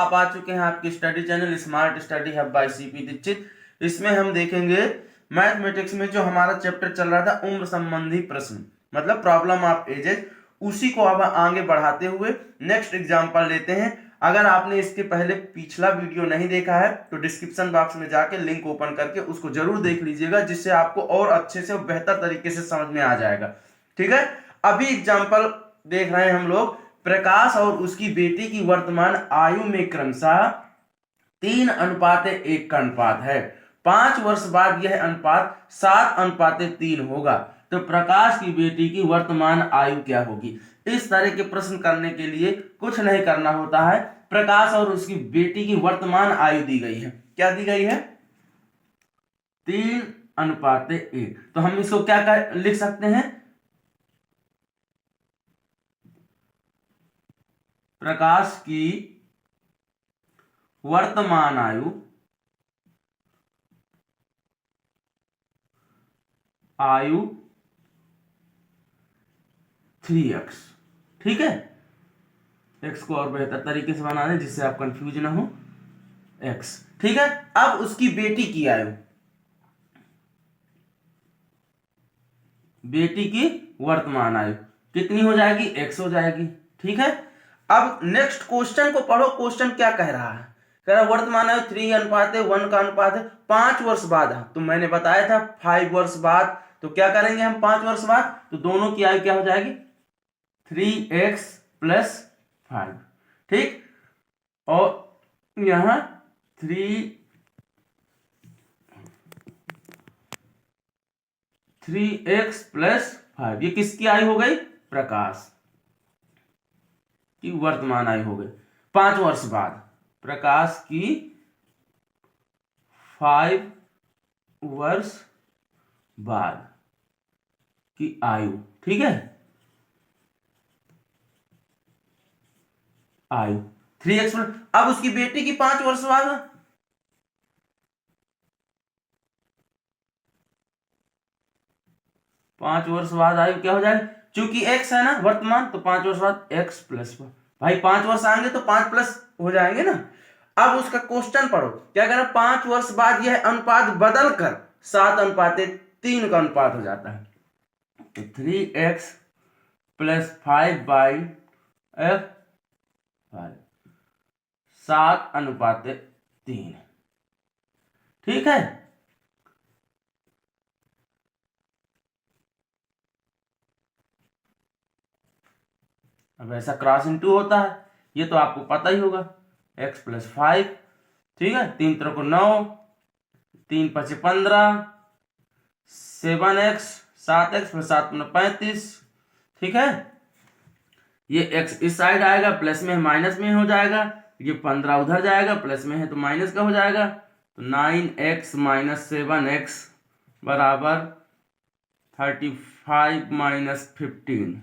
आप आ चुके हैं आपके study channel smart study hub by CP Dikshit. इसमें हम देखेंगे मैथमेटिक्स में जो हमारा चैप्टर चल रहा था उम्र संबंधी प्रश्न, मतलब प्रॉब्लम ऑफ एजेस, उसी को अब आगे बढ़ाते हुए नेक्स्ट एग्जांपल लेते हैं। अगर आपने इसके पहले पिछला वीडियो नहीं देखा है तो डिस्क्रिप्शन बॉक्स में जाके लिंक ओपन करके उसको जरूर देख लीजिएगा, जिससे आपको और अच्छे से बेहतर तरीके से समझ में आ जाएगा। ठीक है, अभी एग्जाम्पल देख रहे हैं हम लोग। प्रकाश और उसकी बेटी की वर्तमान आयु में क्रमशः 3:1 का अनुपात है। 5 वर्ष बाद यह अनुपात 7:3 होगा, तो प्रकाश की बेटी की वर्तमान आयु क्या होगी। इस तरह के प्रश्न करने के लिए कुछ नहीं करना होता है। प्रकाश और उसकी बेटी की वर्तमान आयु दी गई है, क्या दी गई है, 3:1। तो हम इसको क्या लिख सकते हैं, प्रकाश की वर्तमान आयु 3x। ठीक है, x को और बेहतर तरीके से बना दें जिससे आप कंफ्यूज ना हो, x। ठीक है, अब उसकी बेटी की आयु, बेटी की वर्तमान आयु कितनी हो जाएगी, x हो जाएगी। ठीक है, अब नेक्स्ट क्वेश्चन को पढ़ो। क्वेश्चन क्या कह रहा है, कह रहा वर्तमान आयु 3:1 का अनुपात है 5 वर्ष बाद। तो मैंने बताया था 5 वर्ष बाद, तो क्या करेंगे हम 5 वर्ष बाद, तो दोनों की आयु क्या हो जाएगी, 3x + 5। ठीक, और यहां 3x + 5, ये किसकी आयु हो गई, प्रकाश की वर्तमान आयु हो गई 5 वर्ष बाद, प्रकाश की 5 वर्ष बाद की आयु। ठीक है, आयु 3x + अब उसकी बेटी की 5 वर्ष बाद, 5 वर्ष बाद आयु क्या हो जाएगी, चूंकि x है ना वर्तमान, तो 5 वर्ष बाद x + भाई 5 वर्ष आएंगे तो 5 प्लस हो जाएंगे ना। अब उसका क्वेश्चन पढ़ो, क्या कह रहा है, 5 वर्ष बाद यह अनुपात बदल कर 7:3 का अनुपात हो जाता है। तो 3x + 5/5 7:3। ठीक है, अब ऐसा क्रॉस इंटू होता है, ये तो आपको पता ही होगा, x + 5। ठीक है, 3 × 9, 3 × 5 = 15, 7x 7x + 7 = 35। ठीक है, ये x इस साइड आएगा, प्लस में माइनस में हो जाएगा, ये 15 उधर जाएगा, प्लस में है तो माइनस का हो जाएगा। तो 9x - 7x = 35 - 15।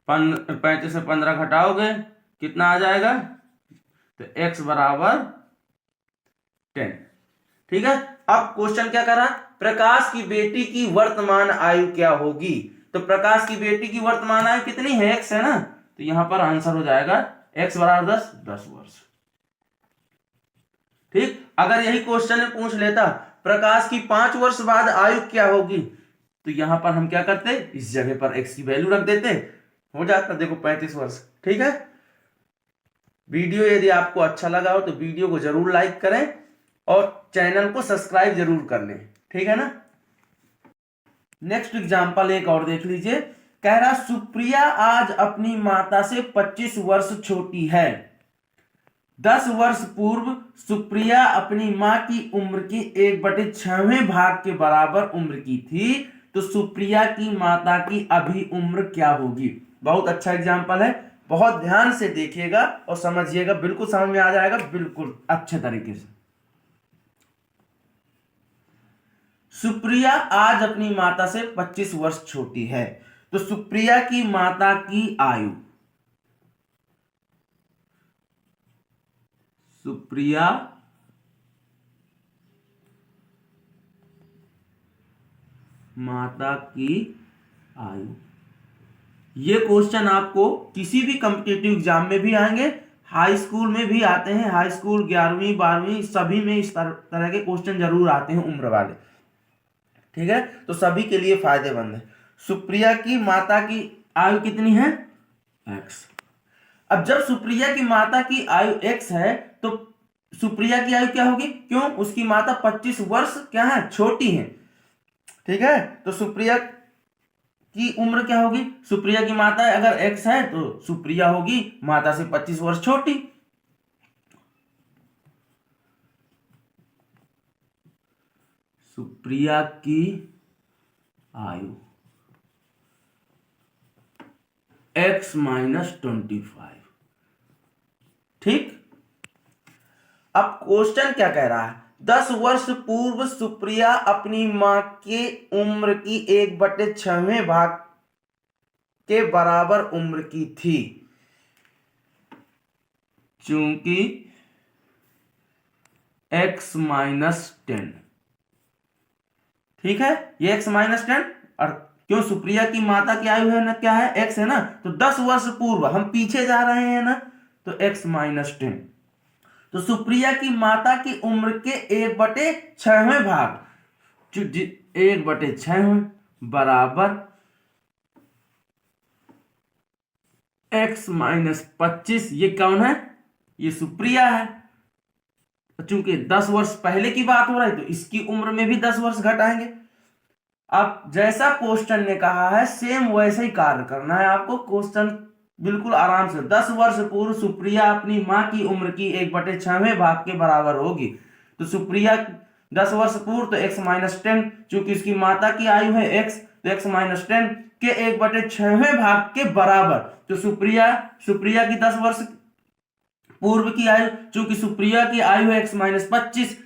35 से 15 घटाओगे कितना आ जाएगा, तो x = 10। ठीक है, अब क्वेश्चन क्या करा, प्रकाश की बेटी की वर्तमान आयु क्या होगी। तो प्रकाश की बेटी की वर्तमान आयु कितनी है, x है ना, तो यहां पर आंसर हो जाएगा x = 10 वर्ष। ठीक, अगर यही क्वेश्चन में पूछ लेता प्रकाश की 5 वर्ष बाद आयु क्या होगी, तो यहां पर हम क्या करते, इस जगह पर x की वैल्यू रख देते, हो जाता देखो 35 वर्ष। ठीक है, वीडियो यदि आपको अच्छा लगा हो तो वीडियो को जरूर लाइक करें और चैनल को सब्सक्राइब जरूर कर लें। ठीक है ना। नेक्स्ट एग्जांपल एक और देख लीजिए, कह रहा सुप्रिया आज अपनी माता से 25 वर्ष छोटी है। 10 वर्ष पूर्व सुप्रिया अपनी मां की उम्र की 1/6वें भाग के बराबर उम्र की थी, तो सुप्रिया की माता की अभी उम्र क्या होगी। बहुत अच्छा एग्जांपल है, बहुत ध्यान से देखिएगा और समझिएगा, बिल्कुल समझ में आ जाएगा, बिल्कुल अच्छे तरीके से। सुप्रिया आज अपनी माता से 25 वर्ष छोटी है, तो सुप्रिया की माता की आयु, सुप्रिया माता की आयु ये क्वेश्चन आपको किसी भी कॉम्पिटिटिव एग्जाम में भी आएंगे, हाई स्कूल में भी आते हैं, हाई स्कूल 11वीं 12वीं सभी में इस तरह के क्वेश्चन जरूर आते हैं उम्र वाले। ठीक है, तो सभी के लिए फायदेमंद है। सुप्रिया की माता की आयु कितनी है? x। अब जब सुप्रिया की माता की आयु x है तो सुप्रिया की आयु क्या होगी? क्यों? उसकी माता 25 वर्ष क्या है? छोटी है। ठीक है, तो सुप्रिया की उम्र क्या होगी? सुप्रिया की माता अगर x है तो सुप्रिया होगी माता से 25 वर्ष छोटी। सुप्रिया की आयु x माइनस 25। ठीक, अब क्वेश्चन क्या कह रहा है? 10 वर्ष पूर्व सुप्रिया अपनी मां के उम्र की 1/6वें भाग के बराबर उम्र की थी। चूंकि x माइनस 10, ठीक है, ये x माइनस 10, और क्यों? सुप्रिया की माता की आयु है ना, क्या है? x है ना, तो 10 वर्ष पूर्व हम पीछे जा रहे हैं ना, तो x माइनस 10। तो सुप्रिया की माता की उम्र के 1/6वें भाग, 1/6 बराबर x माइनस 25। ये कौन है? ये सुप्रिया है। चूंकि 10 वर्ष पहले की बात हो रही है तो इसकी उम्र में भी 10 वर्ष घटाएंगे। अब जैसा क्वेश्चन ने कहा है सेम वैसे ही कार्य करना है आपको। क्वेश्चन बिल्कुल आराम से, 10 वर्ष पूर्व सुप्रिया अपनी मां की उम्र की 1/6वें भाग के बराबर होगी। तो सुप्रिया 10 वर्ष पूर्व तो x माइनस 10, चूंकि इसकी माता की आयु है x, तो x माइनस 10 के 1/6वें भाग के बराबर। तो सुप्रिया की 10 वर्ष पूर्व की आयु, चूंकि सुप्रिया की आयु है x माइनस 25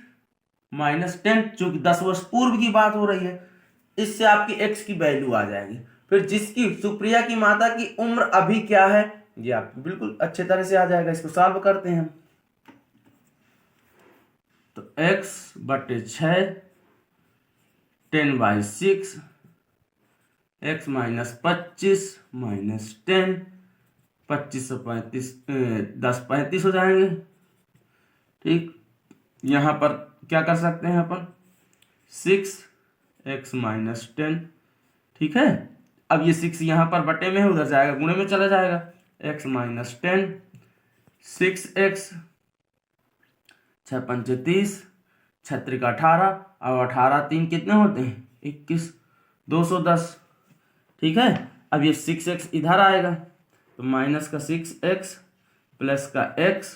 माइनस 10, चूंकि 10 वर्ष पूर्व की बात हो रही है, इससे आपकी x की वैल्यू आ जाएगी। फिर जिसकी सुप्रिया की माता की उम्र अभी क्या है, ये आपको बिल्कुल अच्छे तरह से आ जाएगा। इसको सॉल्व करते हैं हम। तो x/6 10/6 x माइनस 25 माइनस 10, 25 से 35 10 35 हो जाएंगे। ठीक, यहां पर क्या कर सकते हैं अपन? 6x minus 10। ठीक है, अब ये 6 यहां पर बटे में है, उधर जाएगा गुणे में चला जाएगा। x माइनस 10, 6x 6 × 30, 6 × 18, अब 18 3 कितने होते हैं? 21, 210। ठीक है, अब ये 6x इधर आएगा तो माइनस का 6x प्लस का x,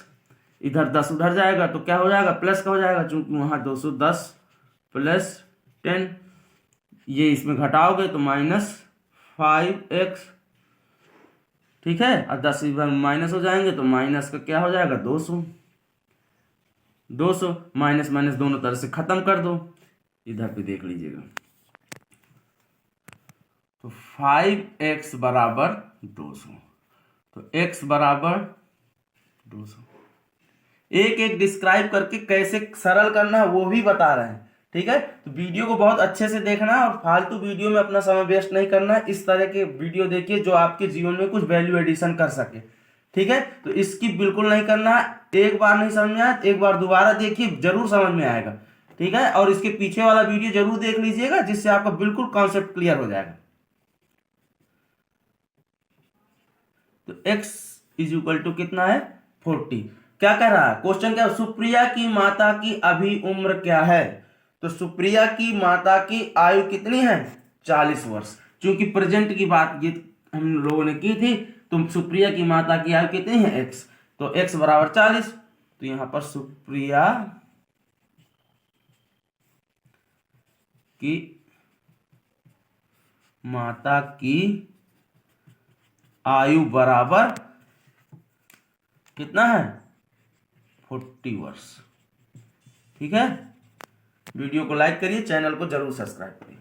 इधर 10 उधर जाएगा तो क्या हो जाएगा? प्लस का हो जाएगा, चूंकि वहां 210 प्लस 10, ये इसमें घटाओगे तो माइनस 5x। ठीक है, और 10 इधर माइनस हो जाएंगे तो माइनस का क्या हो जाएगा? 200। 200 माइनस माइनस दोनों तरफ से खत्म कर दो, इधर पे देख लीजिएगा। तो 5x बराबर 200, तो x बराबर 200। एक एक डिस्क्राइब करके कैसे सरल करना है वो भी बता रहे हैं। ठीक है, तो वीडियो को बहुत अच्छे से देखना है और फालतू वीडियो में अपना समय वेस्ट नहीं करना है। इस तरह के वीडियो देखिए जो आपके जीवन में कुछ वैल्यू एडिशन कर सके। ठीक है, तो इसकी बिल्कुल नहीं करना है। एक बार नहीं समझ में आया, एक बार दोबारा देखिए, जरूर समझ में आएगा। ठीक है, और इसके पीछे वाला वीडियो जरूर देख लीजिएगा, जिससे आपका बिल्कुल कॉन्सेप्ट क्लियर हो जाएगा। तो x इज इक्वल टू कितना है? 40। क्या कह रहा है क्वेश्चन? क्या? सुप्रिया की माता की अभी उम्र क्या है? तो सुप्रिया की माता की आयु कितनी है? 40 वर्ष। चूंकि प्रेजेंट की बात ये हम लोगों ने की थी, तो सुप्रिया की माता की आयु कितनी है? x, तो x बराबर 40। तो यहां पर सुप्रिया की माता की आयु बराबर कितना है? 40 वर्ष। ठीक है, वीडियो को लाइक करिए, चैनल को जरूर सब्सक्राइब करिए।